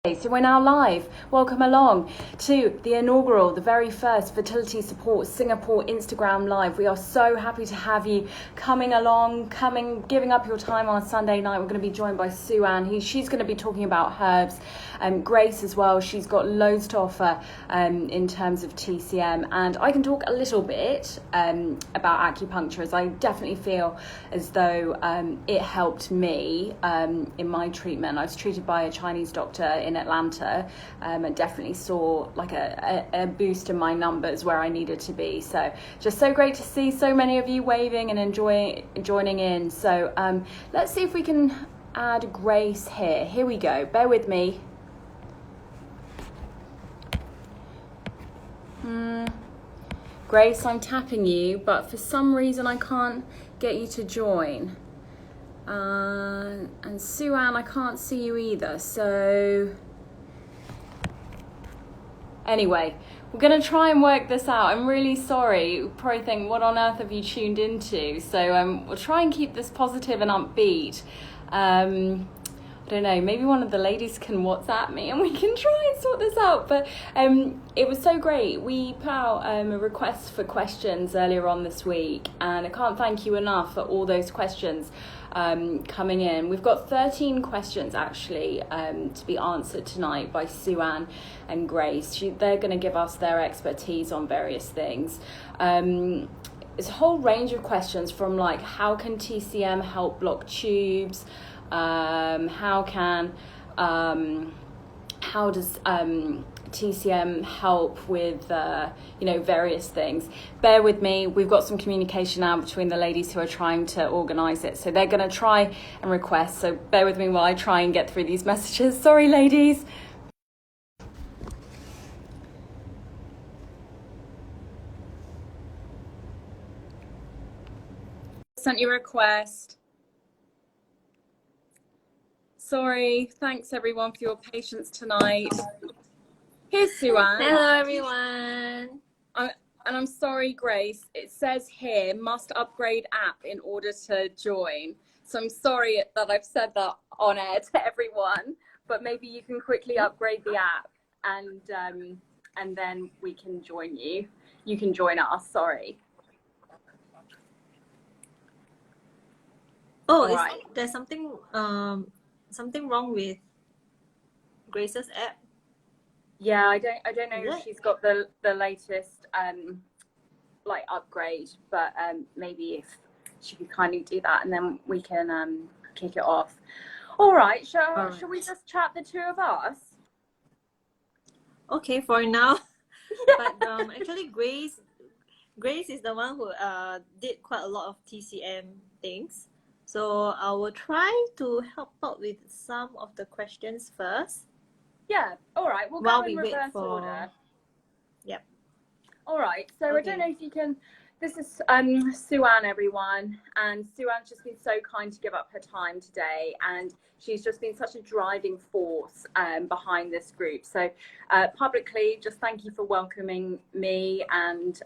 So we're now live. Welcome along to the inaugural, the very first Fertility Support Singapore Instagram Live. We are so happy to have you coming along, giving up your time on a Sunday night. We're going to be joined by Sue-Ann. She's going to be talking about herbs. Grace as well. She's got loads to offer in terms of TCM. And I can talk a little bit about acupuncture, as I definitely feel as though it helped me in my treatment. I was treated by a Chinese doctor in Atlanta and definitely saw like a boost in my numbers where I needed to be. So just so great to see so many of you waving and joining in. So let's see if we can add Grace here. Here we go. Bear with me. Grace, I'm tapping you, but for some reason I can't get you to join. And Sue-Ann, I can't see you either. So anyway, we're going to try and work this out. I'm really sorry. You probably think, what on earth have you tuned into? So we'll try and keep this positive and upbeat. I don't know, maybe one of the ladies can WhatsApp me and we can try and sort this out. But it was so great. We put out a request for questions earlier on this week, and I can't thank you enough for all those questions coming in. We've got 13 questions actually to be answered tonight by Sue-Ann and Grace. They're going to give us their expertise on various things. It's a whole range of questions, from like, how can TCM help block tubes? How does TCM help with various things? Bear with me, we've got some communication now between the ladies who are trying to organise it, so they're going to try and request, so bear with me while I try and get through these messages. Sorry ladies. Sent you a request. Sorry, thanks everyone for your patience tonight. Here's Sue-Ann. Hello everyone. And I'm sorry, Grace. It says here, must upgrade app in order to join. So I'm sorry that I've said that on air to everyone, but maybe you can quickly upgrade the app and then we can join you. You can join us, sorry. Oh, right. There's something wrong with Grace's app? Yeah, I don't know if she's got the latest like upgrade, but maybe if she could kindly do that, and then we can kick it off. All right, shall we just chat, the two of us? Okay, for now. Yeah. But actually Grace is the one who did quite a lot of TCM things. So I will try to help out with some of the questions first. Yeah, all right. We'll go in reverse order. Yep. All right. So okay. I don't know if you can. This is Sue-Ann, everyone, and Sue-Ann's just been so kind to give up her time today, and she's just been such a driving force behind this group. So publicly, just thank you for welcoming me and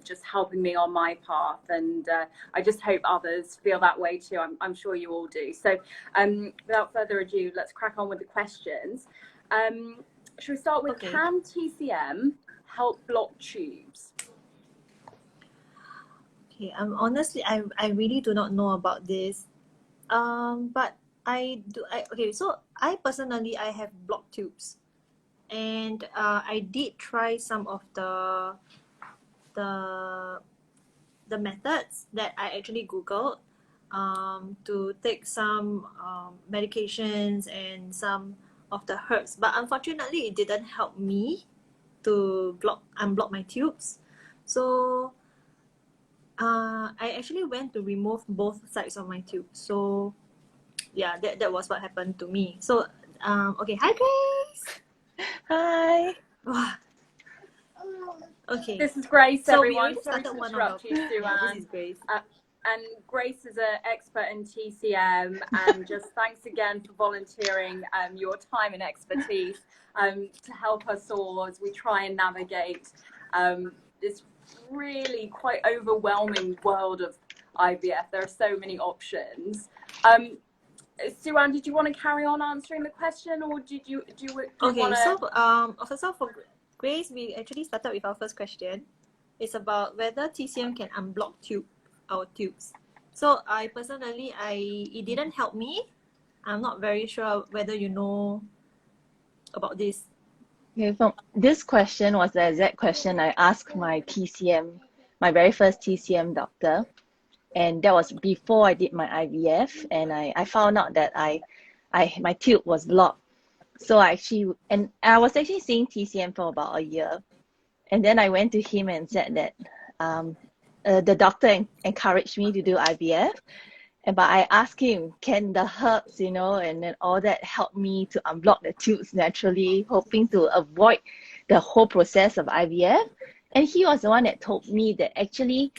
just helping me on my path, and I just hope others feel that way too. I'm sure you all do. So without further ado, let's crack on with the questions. Should we start with, can TCM help block tubes? Okay, honestly, I really do not know about this. But so I personally, I have blocked tubes, and I did try some of the methods that I actually Googled to take some medications and some of the herbs, but unfortunately it didn't help me to unblock my tubes. So I actually went to remove both sides of my tube. So yeah, that was what happened to me. So okay, hi Grace. Hi. Okay, this is Grace, so everyone. We Sorry to interrupt you, Sue-Ann. This is Grace. And Grace is an expert in TCM, and just thanks again for volunteering your time and expertise to help us all as we try and navigate this really quite overwhelming world of IVF. There are so many options. Suan, did you want to carry on answering the question, or do you Okay, want so to? so for Grace, we actually started with our first question. It's about whether TCM can unblock our tubes. So I personally, it didn't help me. I'm not very sure whether you know about this. Okay, from this question was the exact question I asked my TCM, my very first TCM doctor, and that was before I did my IVF, and I found out that my tube was blocked. So I was actually seeing TCM for about a year, and then I went to him and said that the doctor encouraged me to do IVF, but I asked him, can the herbs, and then all that help me to unblock the tubes naturally, hoping to avoid the whole process of IVF? And he was the one that told me that actually,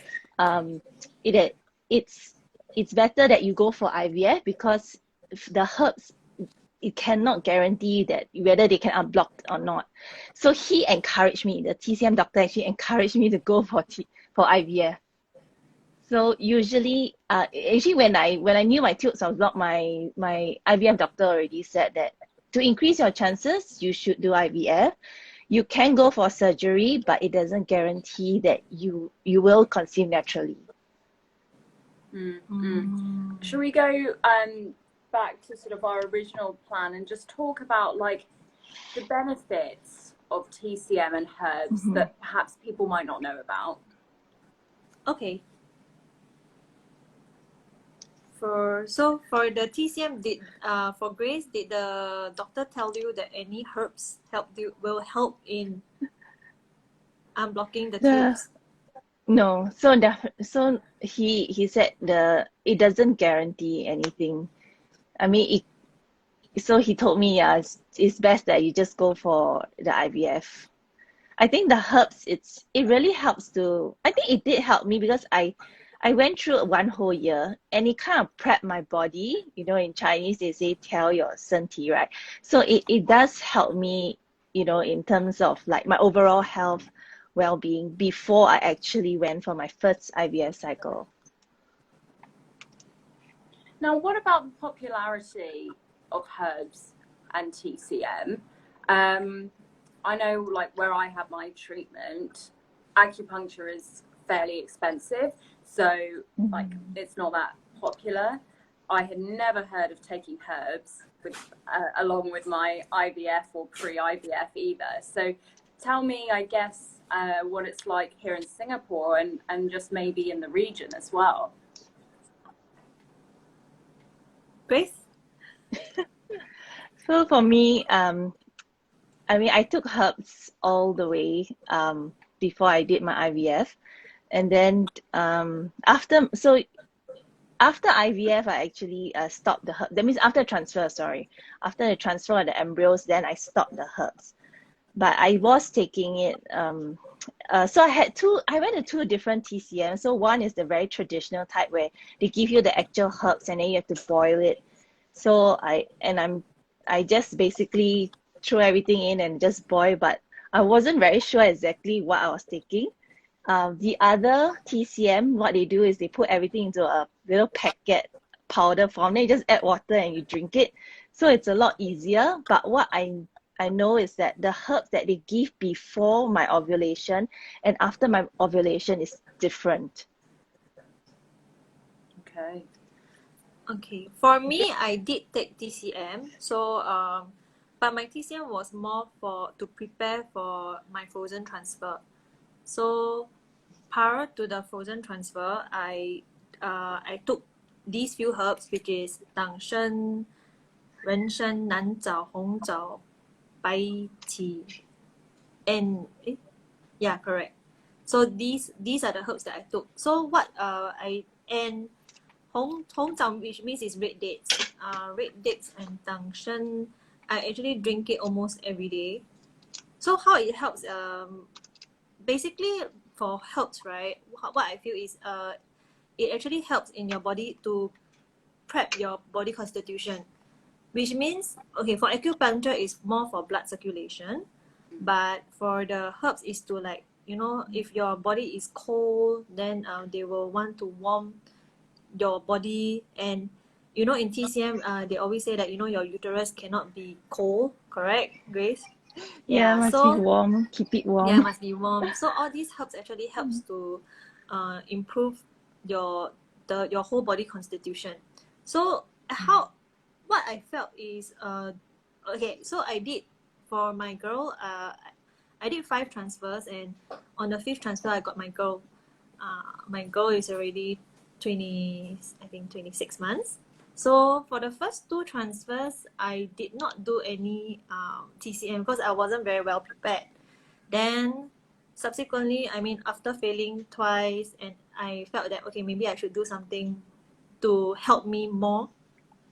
it's better that you go for IVF because the herbs, it cannot guarantee that whether they can unblock or not. So he encouraged me. The TCM doctor actually encouraged me to go for IVF. So usually, actually, when I knew my tubes was blocked, my IVF doctor already said that to increase your chances, you should do IVF. You can go for surgery, but it doesn't guarantee that you will conceive naturally. Shall we go back to sort of our original plan and just talk about like the benefits of TCM and herbs that perhaps people might not know about? Okay. For the TCM, for Grace, did the doctor tell you that any herbs will help in unblocking the tubes? No, so he said it doesn't guarantee anything. I mean, so he told me it's best that you just go for the IVF. I think the herbs it really helps to. I think it did help me because I went through one whole year and it kind of prepped my body. In Chinese they say 调your身体, right? So it does help me, in terms of like my overall health well-being before I actually went for my first IVF cycle. Now, what about the popularity of herbs and TCM? I know, like where I have my treatment, acupuncture is fairly expensive, so like it's not that popular. I had never heard of taking herbs along with my IVF or pre-IVF either. So tell me, I guess, what it's like here in Singapore and just maybe in the region as well. Grace? So for me, I mean, I took herbs all the way before I did my IVF, and then after IVF, I actually stopped the herbs. That means after transfer, after the transfer of the embryos, then I stopped the herbs. But I was taking it. So I went to two different TCM. So one is the very traditional type where they give you the actual herbs and then you have to boil it. So I just basically threw everything in and just boil, but I wasn't very sure exactly what I was taking. The other TCM, what they do is they put everything into a little packet powder form. Then you just add water and you drink it. So it's a lot easier. But what I know is that the herbs that they give before my ovulation and after my ovulation is different. Okay. For me, I did take TCM. So, but my TCM was more to prepare for my frozen transfer. So, prior to the frozen transfer, I took these few herbs, which is 党参、人参、南枣、红枣、白芪, and yeah, correct. So these are the herbs that I took. So what and 红枣, which means it's red dates. Red dates and 党参, I actually drink it almost every day. So how it helps, basically for herbs, right? What I feel is it actually helps in your body to prep your body constitution, which means, okay, for acupuncture is more for blood circulation, but for the herbs is to, like, if your body is cold, then they will want to warm your body, and you know, in TCM, they always say that, you know, your uterus cannot be cold, correct, Grace? Yeah, Yeah, must be so warm. Keep it yeah, it warm. must be warm. So all these herbs actually helps to improve your your whole body constitution. So what I felt is okay. So I did for my girl. I did 5 transfers, and on the 5th transfer, I got my girl. My girl is already 20, I think 26 months. So for the first 2 transfers, I did not do any TCM because I wasn't very well prepared. Then subsequently, I mean, after failing twice, and I felt that okay, maybe I should do something to help me more,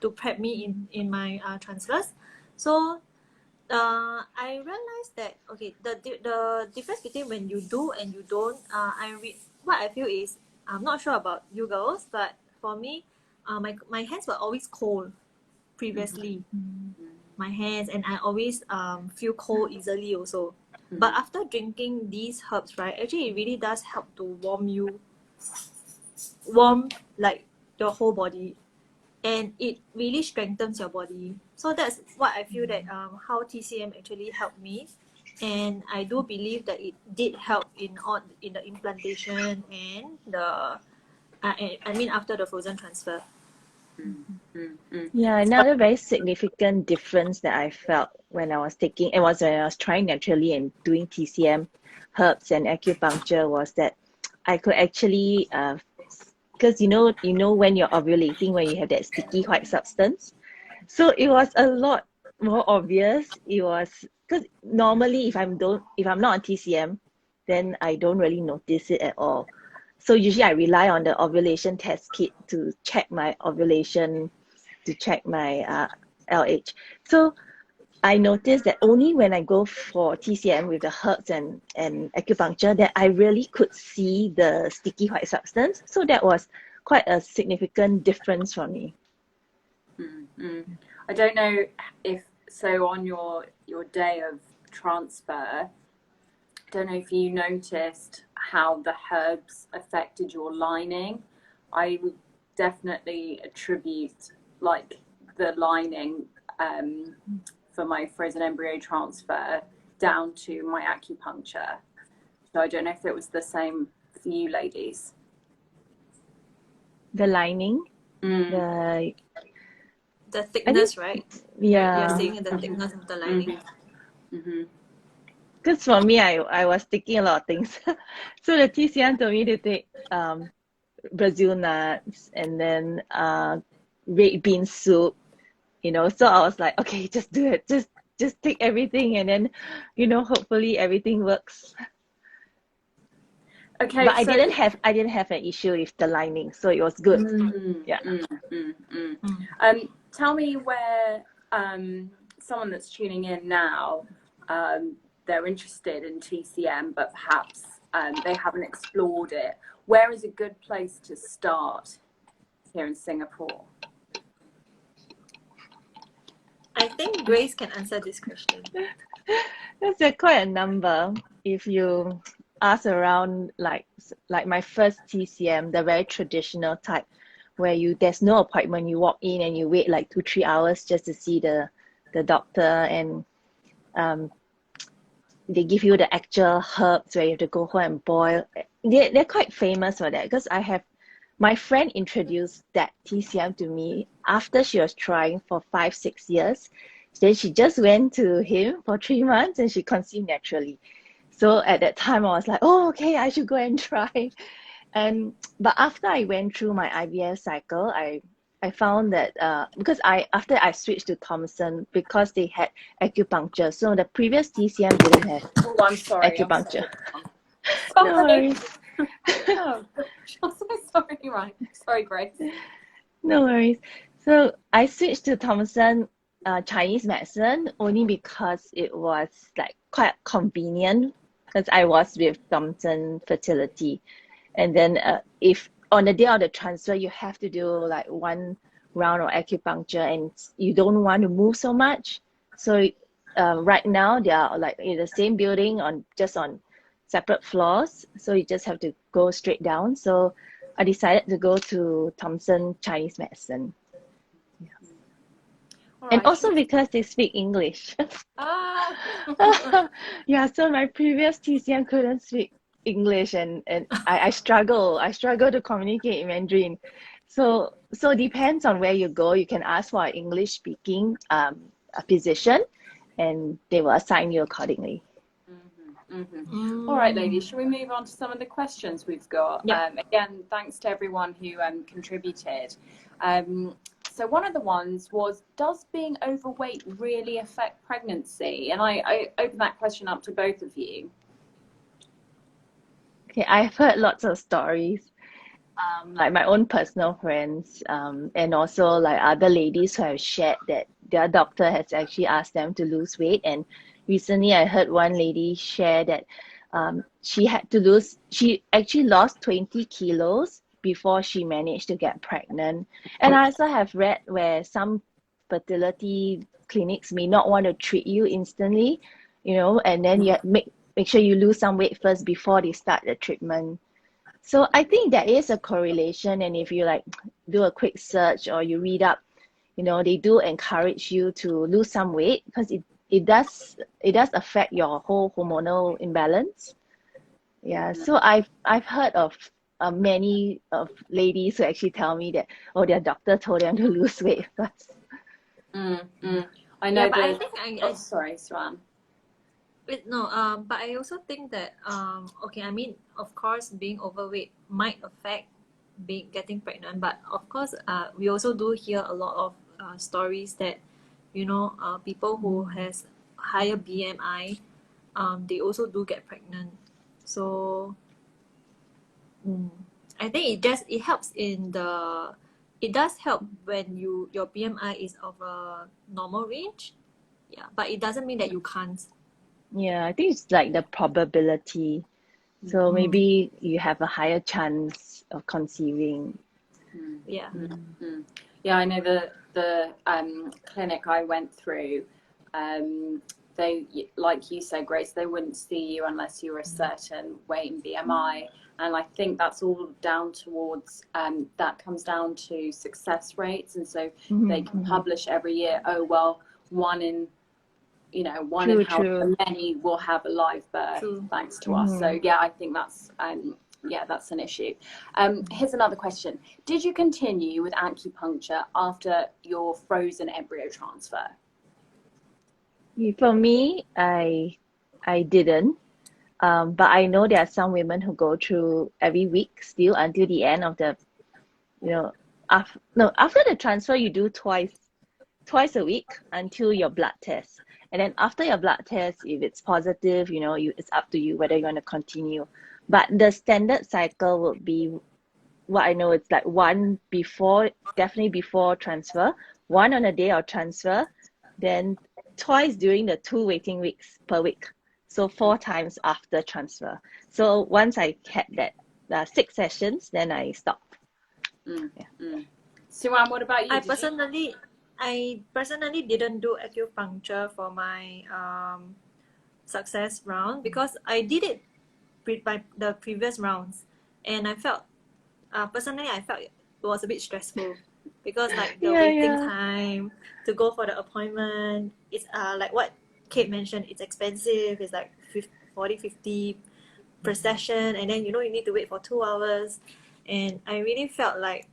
to prep me in my transfers. So I realized that okay, the difference between when you do and you don't, what I feel is, I'm not sure about you girls, but for me, my hands were always cold previously. My hands, and I always feel cold easily also. But after drinking these herbs, right, actually it really does help to warm like your whole body, and it really strengthens your body. So that's what I feel that how TCM actually helped me, and I do believe that it did help in the implantation and the I mean after the frozen transfer. Yeah, another very significant difference that I felt when I was when I was trying naturally and doing TCM, herbs and acupuncture was that I could actually, because you know when you're ovulating, when you have that sticky white substance, so it was a lot more obvious. It was because normally if I'm not on TCM, then I don't really notice it at all. So usually I rely on the ovulation test kit to check my ovulation, to check my LH. So I noticed that only when I go for TCM with the herbs and acupuncture that I really could see the sticky white substance. So that was quite a significant difference for me. I don't know if so on your day of transfer, I don't know if you noticed how the herbs affected your lining. I would definitely attribute like the lining for my frozen embryo transfer down to my acupuncture. So I don't know if it was the same for you ladies. The lining, The thickness, right? yeah. You're saying the thickness of the lining. Because for me, I was taking a lot of things. So the TCM told me to take Brazil nuts and then red bean soup, you know. So I was like, okay, just do it. Just take everything, and then, you know, hopefully everything works. Okay, But so I didn't have an issue with the lining, so it was good. Yeah. Tell me where someone that's tuning in now, they're interested in TCM, but perhaps they haven't explored it. Where is a good place to start here in Singapore? I think Grace can answer this question. There's quite a number. If you ask around, like my first TCM, the very traditional type, where there's no appointment, you walk in and you wait like 2-3 hours just to see the doctor, and they give you the actual herbs where you have to go home and boil. They're quite famous for that, because my friend introduced that TCM to me after she was trying for 5-6 years. Then she just went to him for 3 months and she conceived naturally. So at that time I was like, oh, okay, I should go and try. But after I went through my IVF cycle, I found that because after I switched to Thomson, because they had acupuncture. So the previous TCM didn't have acupuncture. No worries. Oh, I'm so sorry. Right. Sorry, Grace. No worries. So I switched to Thomson Chinese medicine only because it was like quite convenient, because I was with Thomson Fertility. And then if on the day of the transfer, you have to do like 1 round of acupuncture and you don't want to move so much. So right now they are like in the same building just on separate floors. So you just have to go straight down. So I decided to go to Thomson Chinese medicine. All And right. also because they speak English. Ah. Yeah, so my previous TCM couldn't speak English, and I struggle. I struggle to communicate in Mandarin. So depends on where you go. You can ask for an English speaking a physician, and they will assign you accordingly. All right, ladies, shall we move on to some of the questions we've got? Yeah. Again, thanks to everyone who contributed. So one of the ones was, does being overweight really affect pregnancy? And I open that question up to both of you. Okay, I've heard lots of stories, like my own personal friends, and also like other ladies who have shared that their doctor has actually asked them to lose weight. And recently I heard one lady share that she actually lost 20 kilos before she managed to get pregnant. And I also have read where some fertility clinics may not want to treat you instantly, and then you make sure you lose some weight first before they start the treatment. So I think there is a correlation, and if you like do a quick search or you read up, they do encourage you to lose some weight because it does affect your whole hormonal imbalance. Yeah, so I've heard of many of ladies who actually tell me that their doctor told them to lose weight first. I know but I think sorry, Swan. But I also think that okay, I mean, of course, being overweight might affect getting pregnant, but of course, we also do hear a lot of stories that people who has higher BMI, they also do get pregnant. So I think it helps it does help when your BMI is of a normal range, yeah, but it doesn't mean that you can't. Yeah, I think it's like the probability. So maybe you have a higher chance of conceiving. Yeah. Yeah, I know the clinic I went through, they, like you said, Grace, they wouldn't see you unless you were a certain weight and BMI. And I think that's all down towards, that comes down to success rates. And so they can publish every year, oh, well, one in however many will have a live birth thanks to us. So yeah, I think that's that's an issue. Here's another question. Did you continue with acupuncture after your frozen embryo transfer? For me, I didn't. But I know there are some women who go through every week still until the end of the, after the transfer, you do twice a week until your blood test. And then after your blood test, if it's positive, it's up to you whether you want to continue. But the standard cycle would be, what I know, it's like one definitely before transfer, one on the day of transfer, then twice during the 2 waiting weeks per week. So 4 times after transfer. So once I had that 6 sessions, then I stopped. Suan, what about you? I personally didn't do acupuncture for my success round because I did it by the previous rounds, and I felt personally it was a bit stressful because like the waiting time to go for the appointment, it's like what Kate mentioned, it's expensive. It's like 50 per session, and then you need to wait for 2 hours, and I really felt like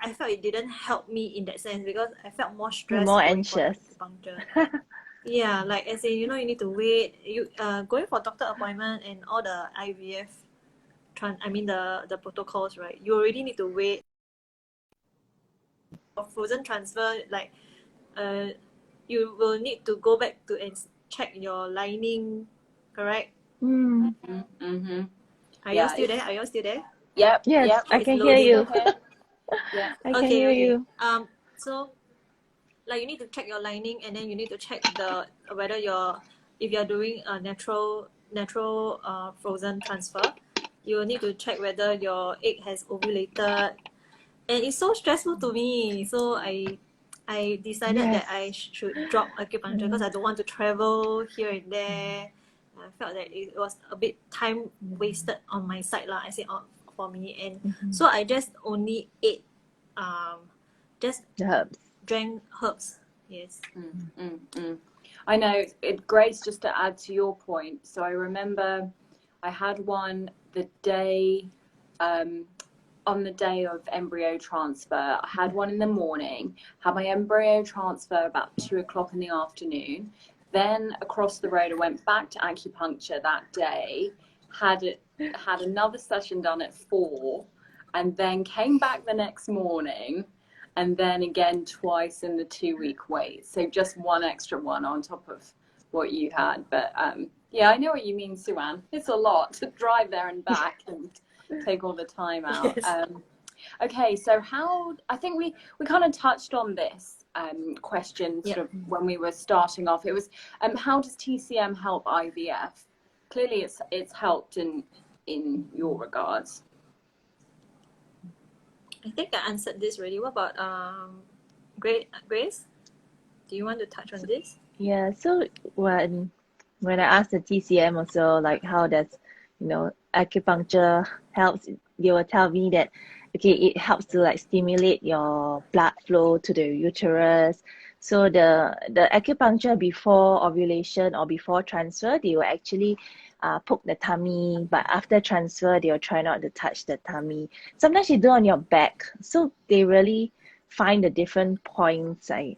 I felt it didn't help me in that sense because I felt more stressed, more going anxious for the acupuncture. Yeah, like as in, you need to wait. You going for doctor appointment and all the IVF, the protocols, right? You already need to wait. For frozen transfer, like you will need to go back to and check your lining, correct? Are you still there? Are you still there? Yep. Yes, yep. I can hear you. Yeah. I can hear you. So like you need to check your lining, and then you need to check whether if you're doing a natural frozen transfer, you will need to check whether your egg has ovulated, and it's so stressful to me. So I decided that I should drop acupuncture because I don't want to travel here and there. I felt that it was a bit time wasted on my side lah. I say for me, and so I just only ate just The herbs. drank herbs. Yes. I know, Grace, just to add to your point, so I remember I had one the day, on the day of embryo transfer. I had one in the morning, had my embryo transfer about 2 o'clock in the afternoon. Then across the road, I went back to acupuncture that day, had another session done at 4, and then came back the next morning, and then again twice in the 2-week wait. So just one extra one on top of what you had. But yeah, I know what you mean, Suan. It's a lot to drive there and back and take all the time out. Yes. Okay, so I think we kind of touched on this question sort of when we were starting off. It was how does TCM help IVF? Clearly it's helped in your regards. I think I answered this already. What about Grace? Do you want to touch on this? Yeah, so when I asked the TCM also, like how does, acupuncture helps, they will tell me that, okay, it helps to like stimulate your blood flow to the uterus. So the acupuncture before ovulation or before transfer, they will actually poke the tummy, but after transfer, they'll try not to touch the tummy. Sometimes you do on your back. So they really find the different points. And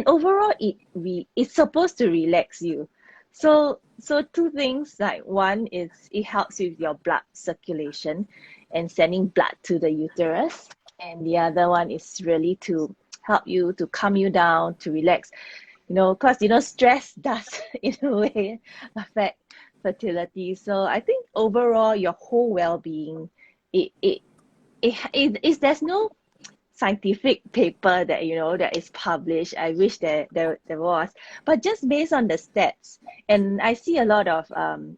overall, it's supposed to relax you. So two things, like one is it helps with your blood circulation and sending blood to the uterus. And the other one is really to help you, to calm you down, to relax. Because, stress does in a way affect fertility. So I think overall, your whole well-being, there's no scientific paper that that is published. I wish there was, but just based on the stats, and I see a lot of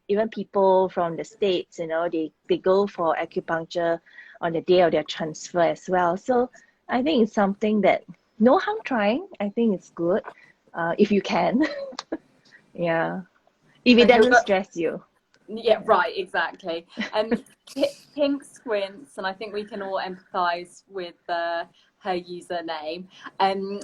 even people from the States, they go for acupuncture on the day of their transfer as well. So I think it's something that no harm trying. I think it's good if you can. Yeah, if it doesn't stress you. Yeah, right, exactly. Pink Squints, and I think we can all empathize with her username.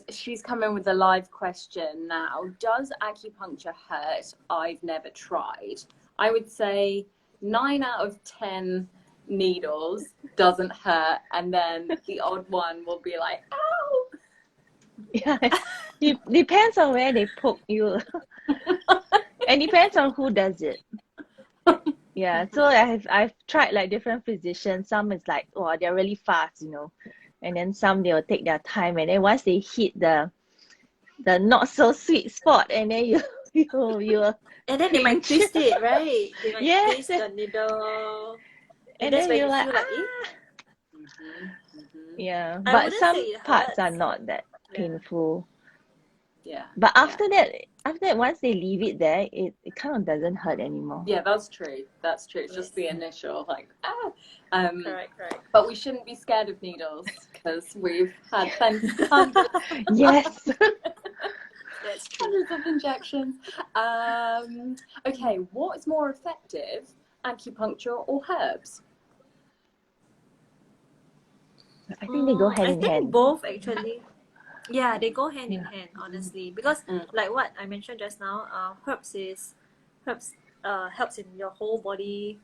She's come in with a live question now. Does acupuncture hurt? I've never tried. I would say 9 out of 10 needles doesn't hurt, and then the odd one will be like, ow! Yeah, it depends on where they poke you. And depends on who does it. Yeah, so I've tried like different physicians. Some is like, oh, they're really fast, and then some they'll take their time, and then once they hit the not so sweet spot, and then you and then they might twist it, right? They might twist the needle, and that's then when you're you feel like, yeah. But some parts are not that painful. Yeah. But after that, once they leave it there, it kind of doesn't hurt anymore. Yeah, that's true. It's just the initial, like, Correct. But we shouldn't be scared of needles because we've had hundreds. Yes. That's true. Hundreds of injections. Okay, what is more effective, acupuncture or herbs? I think they go hand in hand. I think both actually. Yeah, they go hand in hand, honestly, because like what I mentioned just now, herbs helps in your whole body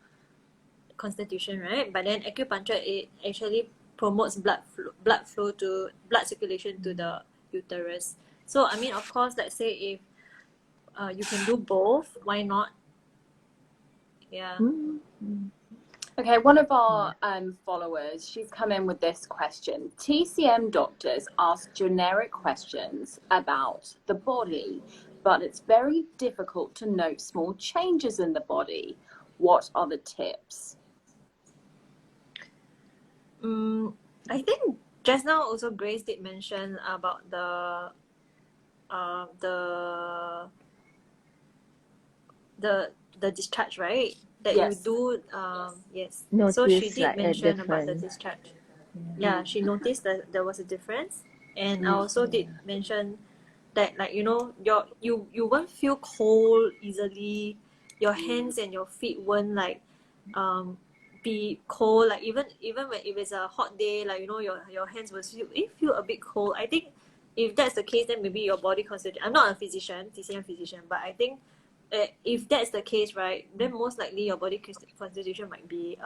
constitution, right? But then acupuncture, it actually promotes blood circulation to the uterus. So I mean, of course, let's say if you can do both, why not? Yeah. Okay, one of our followers, she's come in with this question. TCM doctors ask generic questions about the body, but it's very difficult to note small changes in the body. What are the tips? I think just now also Grace did mention about the discharge, right? That you do, yes. Notice, so she did like, mention about the discharge. Yeah, she noticed that there was a difference, and I also did mention that, like, you won't feel cold easily. Your hands and your feet won't like be cold. Like even when if it's a hot day, like your hands will feel a bit cold. I think if that's the case, then maybe your body constitution. I'm not a physician, TCM physician, but I think if that's the case, right, then most likely your body constitution might be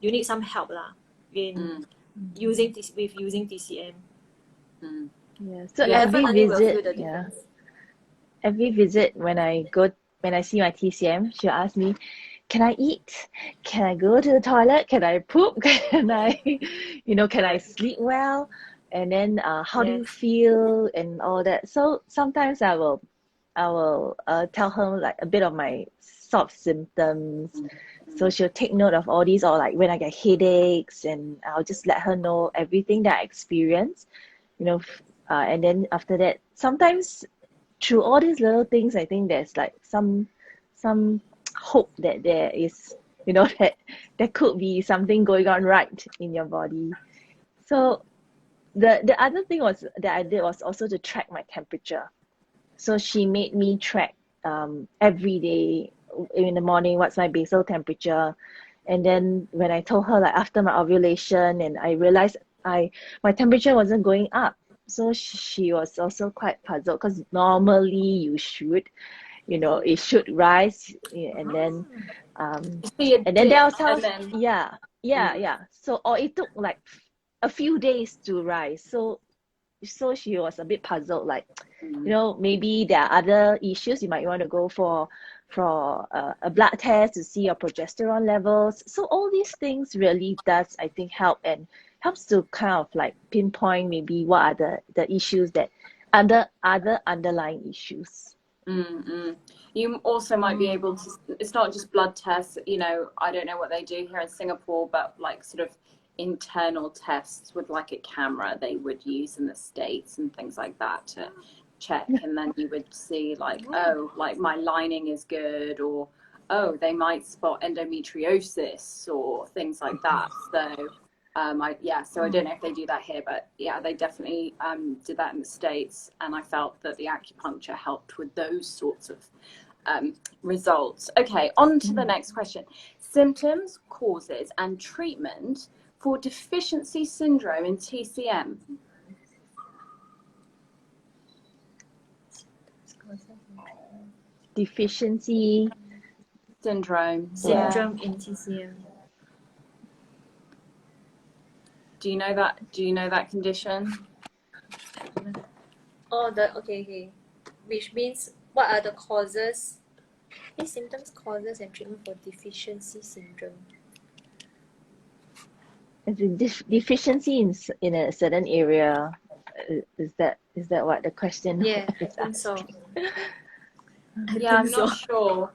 you need some help lah in using TCM. Yeah. So Yeah. every Definitely will feel visit, the yeah, difference. every visit when I see my TCM, she'll ask me, can I eat? Can I go to the toilet? Can I poop? Can I, can I sleep well? And then how do you Yes. feel and all that. So sometimes I will tell her like a bit of my soft symptoms. So she'll take note of all these, or like when I get headaches, and I'll just let her know everything that I experience, and then after that, sometimes through all these little things, I think there's like some hope that there is, that there could be something going on right in your body. So the other thing that I did was also to track my temperature. So she made me track every day in the morning what's my basal temperature. And then when I told her, like, after my ovulation, and I realized my temperature wasn't going up, so she was also quite puzzled, because normally you should, it should rise, and then See a and then there was dip, and then yeah. So, or it took like a few days to rise. So she was a bit puzzled, like, maybe there are other issues. You might want to go for a blood test to see your progesterone levels. So all these things really does, I think, helps to kind of like pinpoint maybe what are the issues, that other underlying issues. You also might be able to, it's not just blood tests, I don't know what they do here in Singapore, but like sort of internal tests with like a camera they would use in the States and things like that to check. And then you would see like, oh, like my lining is good, or oh, they might spot endometriosis or things like that. So so I don't know if they do that here, but yeah, they definitely did that in the States, and I felt that the acupuncture helped with those sorts of results. Okay, on to the next question. Symptoms, causes, and treatment for deficiency syndrome in TCM. Deficiency Syndrome In TCM. Do you know that condition? Oh, okay. Which means, what are the causes? Symptoms, causes, and treatment for deficiency syndrome. Deficiency in a certain area. Is that what the question Yeah, I is think so. I'm not sure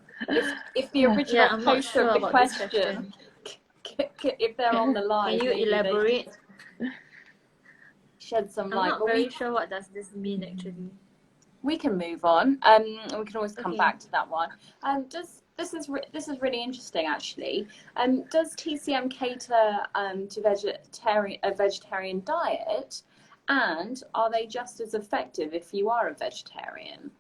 if the original I'm not poster sure of the about question, if they're on the line, Can you maybe elaborate? they shed some light. I'm not very sure what does this mean actually. We can move on. We can always come back to that one. This is really interesting, actually. Does TCM cater to a vegetarian diet, and are they just as effective if you are a vegetarian?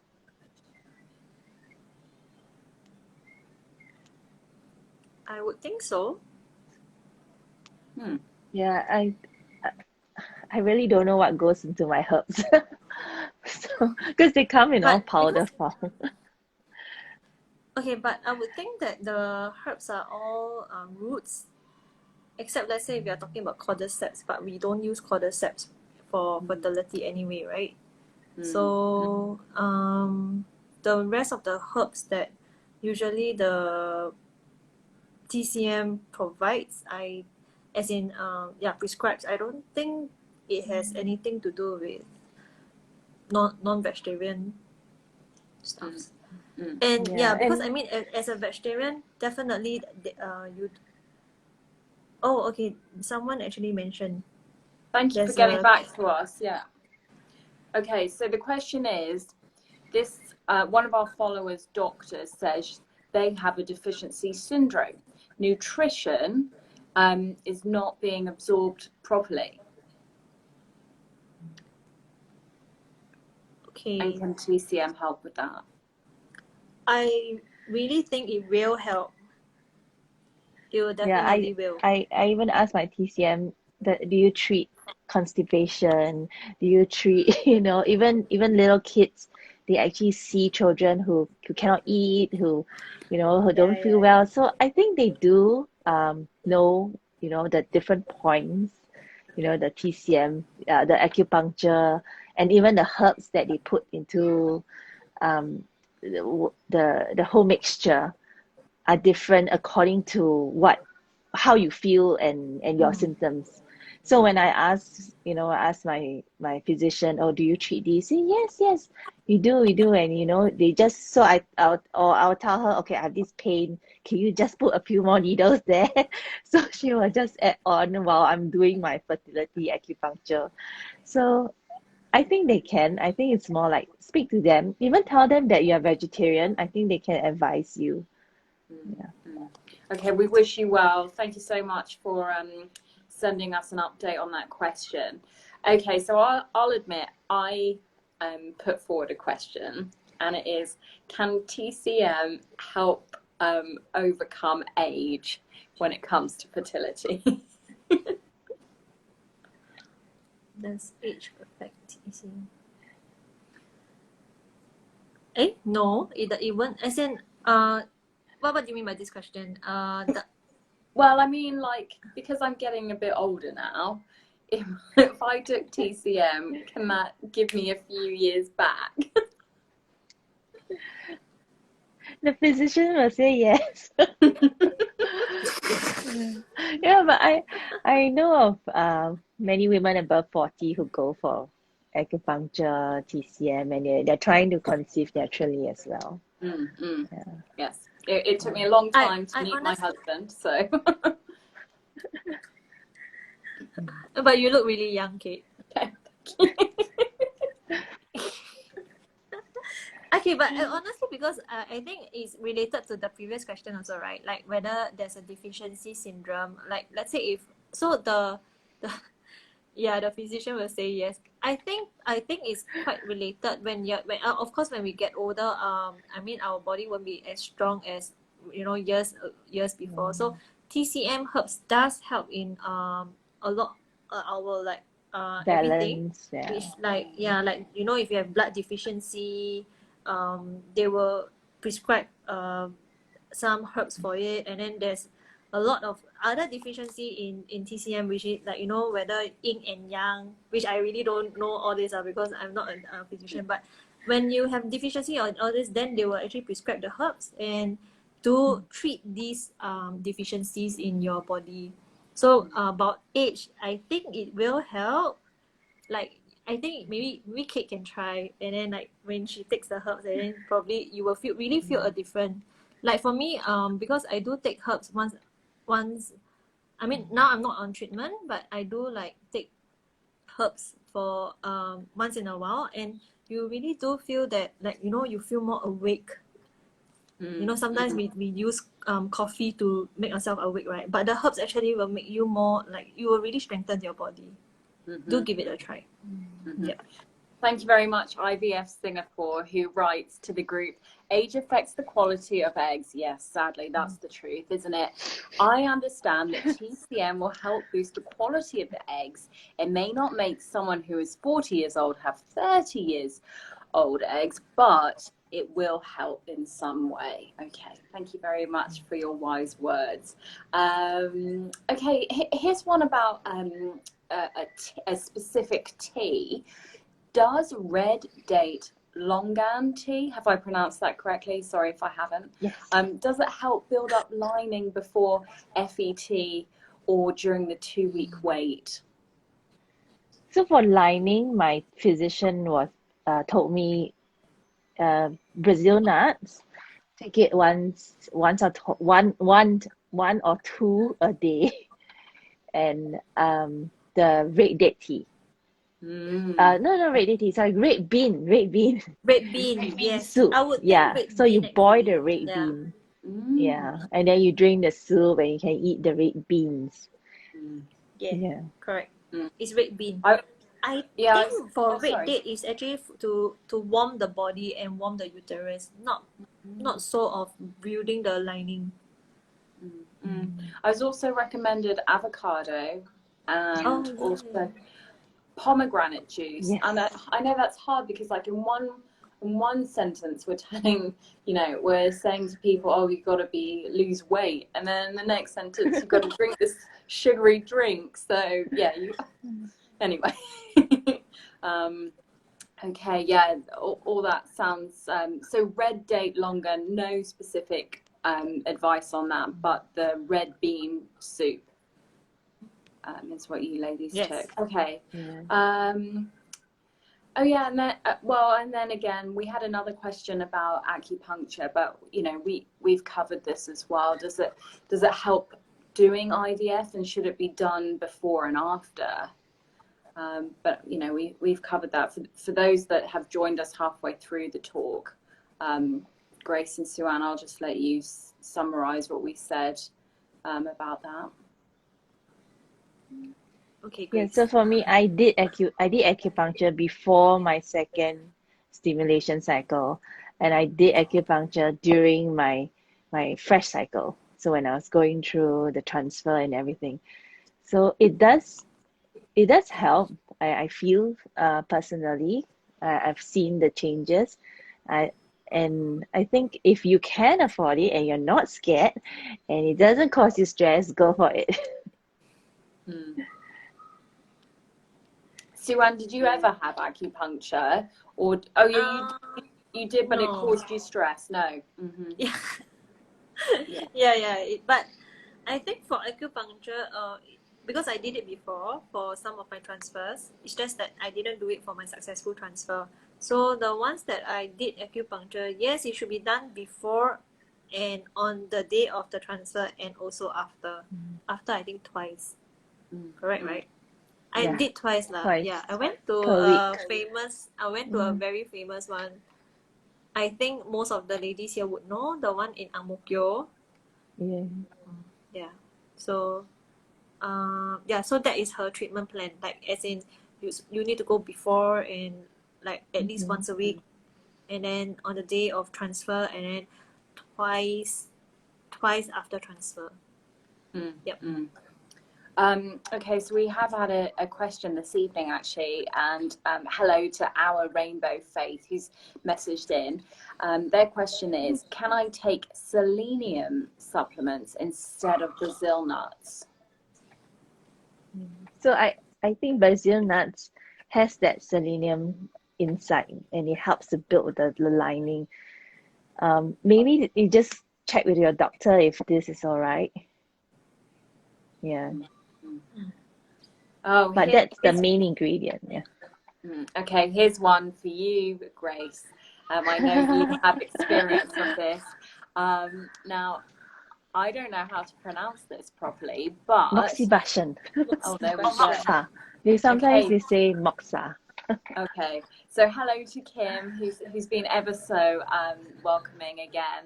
I would think so. Yeah, I really don't know what goes into my herbs. So, because they come in all powder form. Okay, but I would think that the herbs are all roots, except let's say if you're talking about cordyceps, but we don't use cordyceps for fertility anyway, right? So the rest of the herbs that usually the TCM provides, prescribes, I don't think it has anything to do with non-vegetarian stuff. And because I mean, as a vegetarian, definitely someone actually mentioned. Thank you for getting back to us. Yeah. Okay, so the question is, this one of our followers, doctors, says they have a deficiency syndrome. Nutrition is not being absorbed properly. Okay. And can TCM help with that? I really think it will help. It will definitely will. I even asked my TCM, that do you treat constipation? Do you treat, even little kids, they actually see children who cannot eat, who don't feel well. So I think they do know, the different points, the TCM, the acupuncture, and even the herbs that they put into the whole mixture are different according to how you feel and your symptoms. So when I asked my physician, oh, do you treat these? Say, yes, we do, and they just, so I'll tell her, okay, I have this pain, can you just put a few more needles there? So she will just add on while I'm doing my fertility acupuncture. So I think they can. I think it's more like speak to them, even tell them that you're vegetarian. I think they can advise you. Yeah. Okay, we wish you well. Thank you so much for sending us an update on that question. Okay, so I'll admit I put forward a question, and it is, can TCM help overcome age when it comes to fertility? Does age affect TCM? No, it won't. As in, what do you mean by this question? Well, I mean, like, because I'm getting a bit older now, if I took TCM, can that give me a few years back? The physician will say yes. Yeah, but I know of many women above 40 who go for acupuncture, TCM, and they're trying to conceive naturally as well. Yeah. Yes, it took me a long time to meet my husband, so. But you look really young, Kate. Okay, but honestly, because I think it's related to the previous question also, right? Like whether there's a deficiency syndrome. Like, let's say if so, the physician will say yes. I think it's quite related when of course when we get older. I mean our body won't be as strong as years before. So TCM herbs does help in a lot our like everything. Balance, yeah. Which like if you have blood deficiency, they will prescribe some herbs for it, and then there's a lot of other deficiency in TCM, which is like whether yin and yang, which I really don't know all this because I'm not a physician. But when you have deficiency or all this, then they will actually prescribe the herbs and to treat these deficiencies in your body. So about age, I think it will help. Like I think maybe Kate can try, and then like when she takes the herbs, and then probably you will really feel a different. Like for me, because I do take herbs once. I mean now I'm not on treatment, but I do like take herbs for once in a while, and you really do feel that like you feel more awake. Sometimes we use coffee to make ourselves awake, right? But the herbs actually will make you more like you will really strengthen your body. Do give it a try. Yeah. Thank you very much, IVF Singapore, who writes to the group, age affects the quality of eggs. Yes, sadly, that's the truth, isn't it? I understand that TCM will help boost the quality of the eggs. It may not make someone who is 40 years old have 30 years old eggs, but it will help in some way. Okay, thank you very much for your wise words. Okay, here's one about a specific tea. Does red date longan tea, have I pronounced that correctly? Sorry if I haven't. Yes. Does it help build up lining before FET or during the 2-week wait? So for lining, my physician told me Brazil nuts. Take it one or two a day, and the red date tea. No, red date tea. Sorry, red bean. Red bean, yes. Soup. I would think so you boil the red Yeah. bean. Yeah, and then you drink the soup and you can eat the red beans. Yeah. Correct. It's red bean. I think red date is actually to warm the body and warm the uterus, not so of building the lining. I was also recommended avocado and also pomegranate juice. Yes. And I know that's hard because like in one sentence we're telling, we're saying to people, oh, you've got to lose weight, and then in the next sentence you've got to drink this sugary drink. So yeah, anyway. Okay, yeah, all that sounds so red date longan, no specific advice on that, but the red bean soup is what you ladies took. Okay. Yeah. Oh yeah, and then again, we had another question about acupuncture, but we've covered this as well. Does it help doing IVF, and should it be done before and after? But we've covered that. For those that have joined us halfway through the talk, Grace and Sue-Ann, I'll just let you summarize what we said about that. Okay, great. Yeah, so for me, I did acupuncture before my second stimulation cycle, and I did acupuncture during my fresh cycle. So when I was going through the transfer and everything, so it does help. I feel personally, I've seen the changes, and I think if you can afford it and you're not scared, and it doesn't cause you stress, go for it. Sue-Ann, did you ever have acupuncture, or you did, but no. it caused you stress? No. Mm-hmm. Yeah. But I think for acupuncture, because I did it before for some of my transfers, it's just that I didn't do it for my successful transfer. So the ones that I did acupuncture, yes, it should be done before and on the day of the transfer, and also after. After, I think twice. Correct, right? I did twice lah. Twice. Yeah, I went to a very famous one. I think most of the ladies here would know the one in Ang Mo Kio. Yeah. So, so that is her treatment plan. Like, as in, you need to go before, and like at least once a week, and then on the day of transfer, and then twice after transfer. Yep. Okay, so we have had a question this evening actually, and hello to our Rainbow Faith who's messaged in. Their question is, can I take selenium supplements instead of Brazil nuts? So I think Brazil nuts has that selenium inside, and it helps to build the lining. Maybe you just check with your doctor if this is all right. Yeah. Oh, but that's the main ingredient. Yeah. Okay, here's one for you, Grace. I know you have experience of this. Now, I don't know how to pronounce this properly, but moxibustion. Oh, there we go. Sometimes they say moxa. Okay, so hello to Kim, who's been ever so welcoming again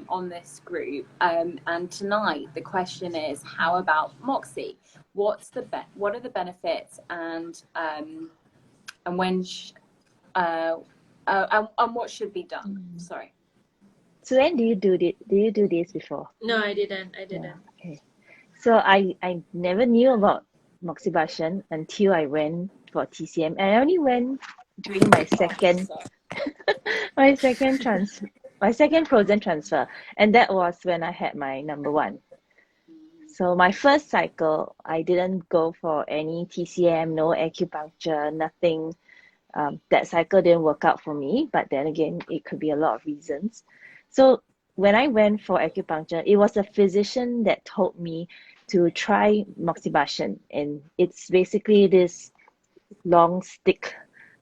on this group. And tonight the question is, how about Moxie? What are the benefits, and when and what should be done? Sorry. So when do you do this before? No, I didn't. Yeah, okay. So I never knew about moxibustion until I went for TCM, and I only went during my second my second frozen transfer, and that was when I had my number one. So my first cycle, I didn't go for any TCM, no acupuncture, nothing. That cycle didn't work out for me, but then again, it could be a lot of reasons. So when I went for acupuncture, it was a physician that told me to try moxibustion, and it's basically this long stick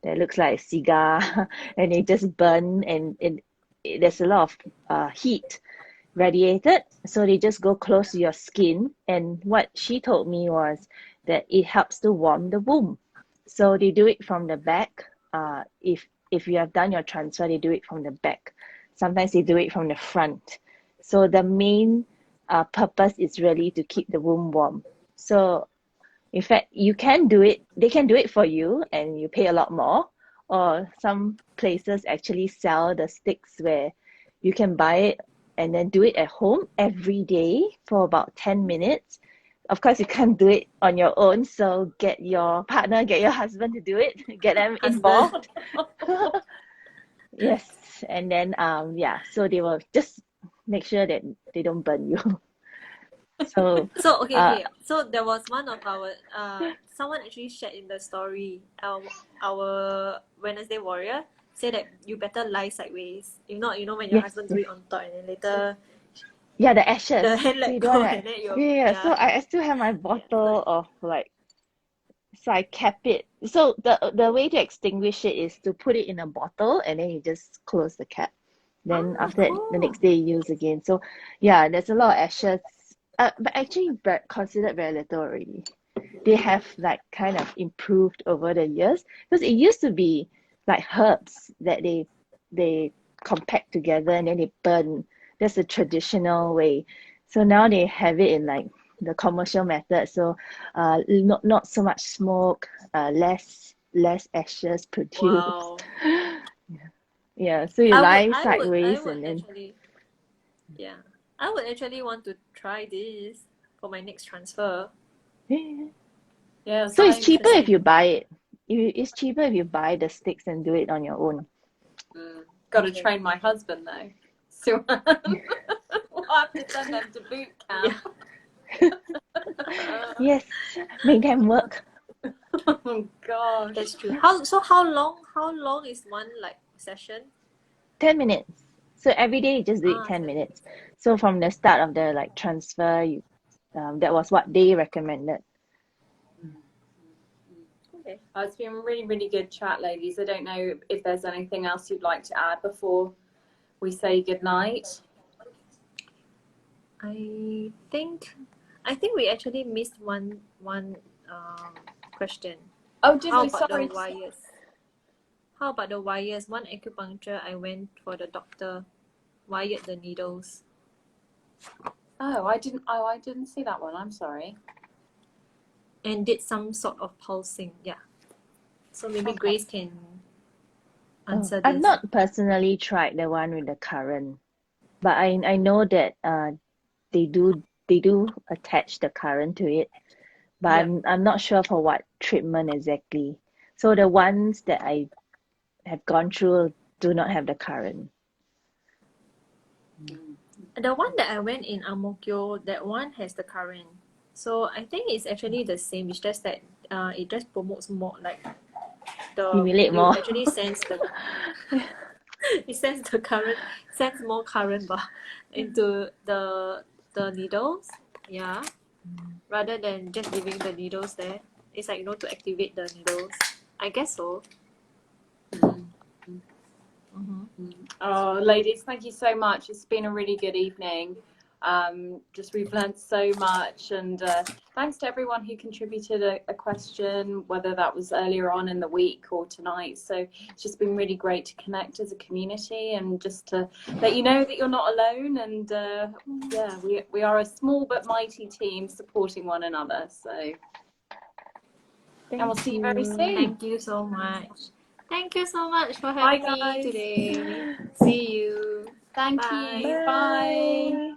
that looks like a cigar, and it just burns, and there's a lot of heat radiated, so they just go close to your skin. And what she told me was that it helps to warm the womb. So they do it from the back. If you have done your transfer, they do it from the back. Sometimes they do it from the front. So the main purpose is really to keep the womb warm. So in fact, you can do it, they can do it for you, and you pay a lot more. Or some places actually sell the sticks where you can buy it and then do it at home every day for about 10 minutes of course, you can't do it on your own. So get your partner, get your husband to do it, get them involved. Yes. And then, yeah, so they will just make sure that they don't burn you. So, So okay. So there was one of our someone actually shared in the story. Our Wednesday warrior said that you better lie sideways. If not, you know when your yes, husband do it on top and then later yeah, the ashes. the hand So let you go don't want and then to, you yeah. So I still have my bottle of like, so I kept it. So the way to extinguish it is to put it in a bottle and then you just close the cap. Then after that, the cool. next day you use again. So yeah, there's a lot of ashes. But actually considered very little already. They have like kind of improved over the years because it used to be like herbs that they compact together and then they burn. That's the traditional way. So now they have it in like the commercial method. So not so much smoke, less ashes produced. Wow. Yeah, so you lie sideways would and then actually, yeah. I would actually want to try this for my next transfer. Yeah, so it's sounds cheaper if interesting. you buy it. It's cheaper if you buy the sticks and do it on your own. Got to Okay. train my husband though. So we'll have to send them to boot camp. Yes, make them work. Oh gosh. That's true. How long is one like session? 10 minutes. So every day you just do it 10 10 minutes. So from the start of the like transfer, you that was what they recommended. Okay. It's been a really, really good chat, ladies. I don't know if there's anything else you'd like to add before we say goodnight. I think we actually missed one question. Oh, did How we? about Sorry. the wires? How about the wires? One acupuncture, I went for the doctor, wired the needles. Oh, I didn't see that one. I'm sorry. And did some sort of pulsing. Yeah. So maybe Grace can answer this. I've not personally tried the one with the current, but I know that they do attach the current to it, but Yeah. I'm not sure for what treatment exactly. So the ones that I have gone through do not have the current. The one that I went in Ang Mo Kio, that one has the current. So I think it's actually the same. It's just that it just promotes more like Stimulate more. actually sense the it sends more current into the needles. Yeah. Rather than just leaving the needles there. It's like to activate the needles. I guess so. Oh, ladies, thank you so much. It's been a really good evening. We've learned so much, and thanks to everyone who contributed a question, whether that was earlier on in the week or tonight. So it's just been really great to connect as a community and just to let you know that you're not alone. And yeah, we are a small but mighty team supporting one another. So and we'll see you very soon. Thank you so much. Thank you so much for having me today. See you. Thank you. Bye.